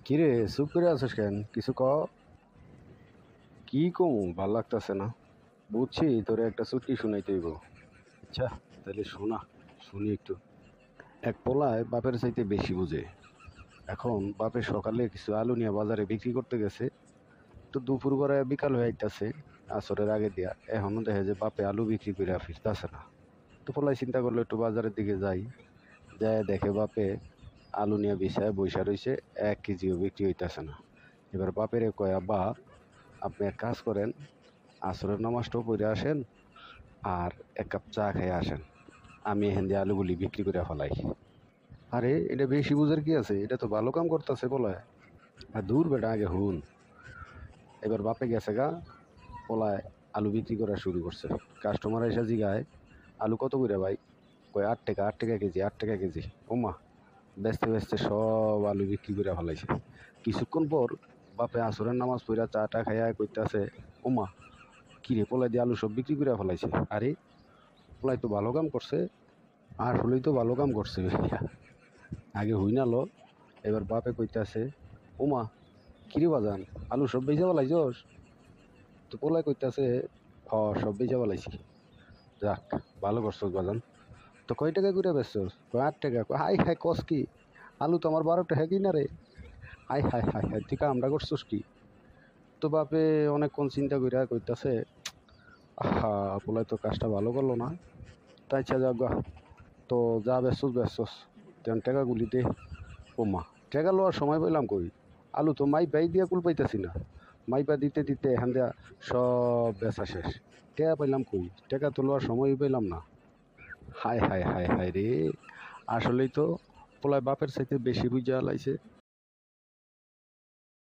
কিরে চুপ করে আছিস কেন? কিছু ক। কি কম, ভাল লাগতেছে না। বুঝছি তোরে একটা চুটকি শুনাইতে হইব। আচ্ছা, তাহলে শোনা, শুনি একটু। এক পোলায় বাপের চাইতে বেশি বুঝে। এখন বাপের সকালে কিছু আলু নিয়ে বাজারে বিক্রি করতে গেছে। তো দুপুর করে বিকাল হয়ে আইতাছে, আসরের আগে দিয়া এখনো দেখে যে বাপে আলু বিক্রি করে ফিরতাছে না। তো পোলায় চিন্তা করলো একটু বাজারের দিকে যাই। যায় দেখে বাপে আলু নিয়ে বিছায় বইসা রইছে, 1 কেজিও বিক্রি হইতাছে না। এবার বাপেরে কয়, আব্বা আপনি এক কাজ করেন, আসরের নামাজটাও পড়ে আসেন আর 1 কাপ চা খেয়ে আসেন, আমি এখান দিয়ে আলুগুলি বিক্রি করে ফেলাই। আরে এটা বেশি বুঝার কি আছে, এটা তো ভালো কাম করতেছে বলে। আর দূর বেটা, আগে হুন। এবার বাপে গেছে গা, পোলায় আলু বিক্রি করা শুরু করছে। কাস্টমার এসে জিগায়, আলু কত করে ভাই? কয় 8 টাকা, 8 টাকা কেজি, 8 টাকা কেজি। ওমা, বেচতে বেচতে সব আলু বিক্রি করে ফেলাইছে। কিছুক্ষণ পর বাপে আসরের নামাজ পড়া চাটা খাইয়া কইতাছে, ওমা কিরে, পোলাই দিয়ে আলু সব বিক্রি করে ফেলাইছে। আরে পোলাই তো ভালো কাম করছে, আসলেই তো ভালো কাম করছে ভাইয়া। আগে হই না লো। এবার বাপে কইতাছে, ওমা কিরে বাজান, আলু সব বেচা ফেলাইছস? তো পোলাই কইতাছে, হ সব বেচা ফেলাইছি। যাক, ভালো করছস বাজান। তো কয় টাকা করে বেচছস? কয় 8 টাকা। কয় হাই হাই, কস কি? আলু তো আমার 12 টাকা কিনা রে। হাই হাই হাই হাই, তুই কামটা করছস কি? তো বাপে অনেকক্ষণ চিন্তা কইরা কইতাছে, আহা পোলাই তো কাজটা ভালো করলো না। তাই আচ্ছা যাক গা, তো যা বেচছস বেচছস, তেন টাকাগুলি দে। ওমা, টাকা লওয়ার সময় পাইলাম কই? আলু তো মাইপাই দিয়া কুল পাইতাছি না। মাইপা দিতে দিতে এখান দিয়া সব বেচা শেষ। টাকা পাইলাম কই? টাকা তো লওয়ার সময়ই পাইলাম না। হায় হায় হায় হায় রে, আসলেই তো পোলায় বাপের চাইতে বেশি বুঝা লাইছে।